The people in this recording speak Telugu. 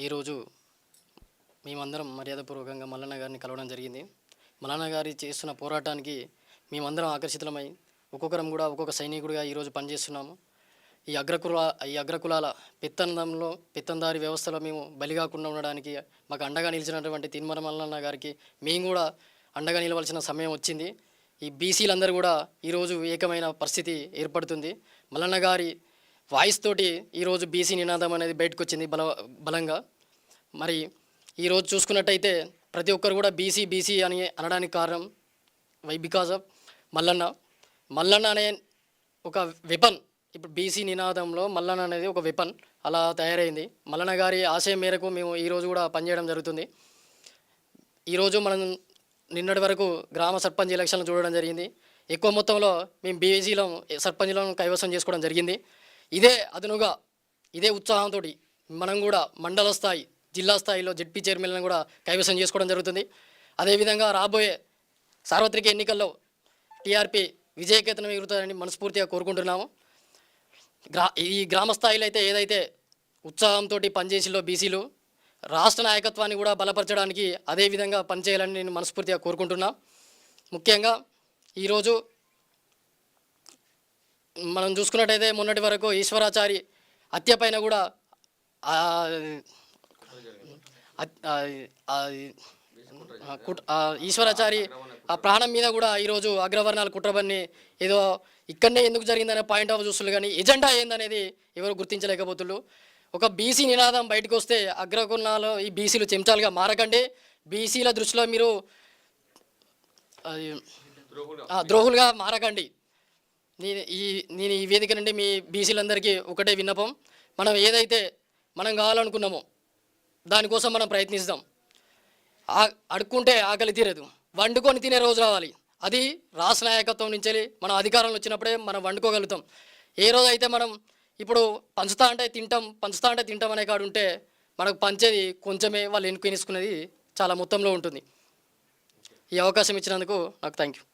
ఈరోజు మేమందరం మర్యాదపూర్వకంగా మల్లన్న గారిని కలవడం జరిగింది. మల్లన్న గారి చేస్తున్న పోరాటానికి మేమందరం ఆకర్షితులమై ఒక్కొక్కరం కూడా ఒక్కొక్క సైనికుడిగా ఈరోజు పనిచేస్తున్నాము. ఈ అగ్రకులాల పెత్తందారి వ్యవస్థలో మేము బలిగాకుండా ఉండడానికి మాకు అండగా నిలిచినటువంటి తిరుమల మల్లన్న గారికి మేము కూడా అండగా నిలవలసిన సమయం వచ్చింది. ఈ బీసీలందరూ కూడా ఈరోజు ఏకమైన పరిస్థితి ఏర్పడుతుంది. మల్లన్న గారి వాయిస్ తోటి ఈరోజు బీసీ నినాదం అనేది బయటకు వచ్చింది బలంగా. మరి ఈరోజు చూసుకున్నట్టయితే ప్రతి ఒక్కరు కూడా బీసీ బీసీ అని అనడానికి కారణం బికాజ్ ఆఫ్ మల్లన్న అనే ఒక వెపన్. ఇప్పుడు బీసీ నినాదంలో మల్లన్న అనేది ఒక వెపన్ అలా తయారైంది. మల్లన్న గారి ఆశయం మేరకు మేము ఈరోజు కూడా పనిచేయడం జరుగుతుంది. ఈరోజు మనం నిన్నటి వరకు గ్రామ సర్పంచ్ ఎలక్షన్లు చూడడం జరిగింది. ఎక్కువ మొత్తంలో మేము బీసీలో సర్పంచ్లను కైవసం చేసుకోవడం జరిగింది. ఇదే అదనుగా ఇదే ఉత్సాహంతో మనం కూడా మండల స్థాయి జిల్లా స్థాయిలో జెడ్పీ చైర్మన్లను కూడా కైవసం చేసుకోవడం జరుగుతుంది. అదేవిధంగా రాబోయే సార్వత్రిక ఎన్నికల్లో టీఆర్పీ విజయకేతనం ఎగురుతుందని మనస్ఫూర్తిగా కోరుకుంటున్నాము. ఈ గ్రామ స్థాయిలో అయితే ఏదైతే ఉత్సాహంతో పనిచేసిలో బీసీలు రాష్ట్ర నాయకత్వాన్ని కూడా బలపరచడానికి అదేవిధంగా పనిచేయాలని నేను మనస్ఫూర్తిగా కోరుకుంటున్నా. ముఖ్యంగా ఈరోజు మనం చూసుకున్నట్టయితే మొన్నటి వరకు ఈశ్వరాచారి హత్య పైన కూడా ఈశ్వరాచారి ఆ ప్రాణం మీద కూడా ఈరోజు అగ్రవర్ణాలు కుట్రబన్ని ఏదో ఇక్కడనే ఎందుకు జరిగిందనే పాయింట్ ఆఫ్ చూస్తున్నారు, కానీ ఎజెండా ఏందనేది ఎవరు గుర్తించలేకపోతున్నారు. ఒక బీసీ నినాదం బయటకు వస్తే అగ్రకులాలు ఈ బీసీలు చెంచాలుగా మారకండి. బీసీల దృష్టిలో మీరు ద్రోహులుగా మారకండి. నేను ఈ వేదిక నుండి మీ బీసీలందరికీ ఒకటే విన్నపం, మనం ఏదైతే మనం కావాలనుకున్నామో దానికోసం మనం ప్రయత్నిస్తాం. అడుక్కుంటే ఆకలి తీరదు, వండుకొని తినే రోజు రావాలి. అది రాష్ట్ర నాయకత్వం నుంచి మనం అధికారంలో వచ్చినప్పుడే మనం వండుకోగలుగుతాం. ఏ రోజైతే మనం ఇప్పుడు పంచుతా అంటే తింటాం అనే కాడు ఉంటే మనకు పంచేది కొంచెమే, వాళ్ళు ఎన్నుకునేసుకునేది చాలా మొత్తంలో ఉంటుంది. ఈ అవకాశం ఇచ్చినందుకు నాకు థ్యాంక్ యూ.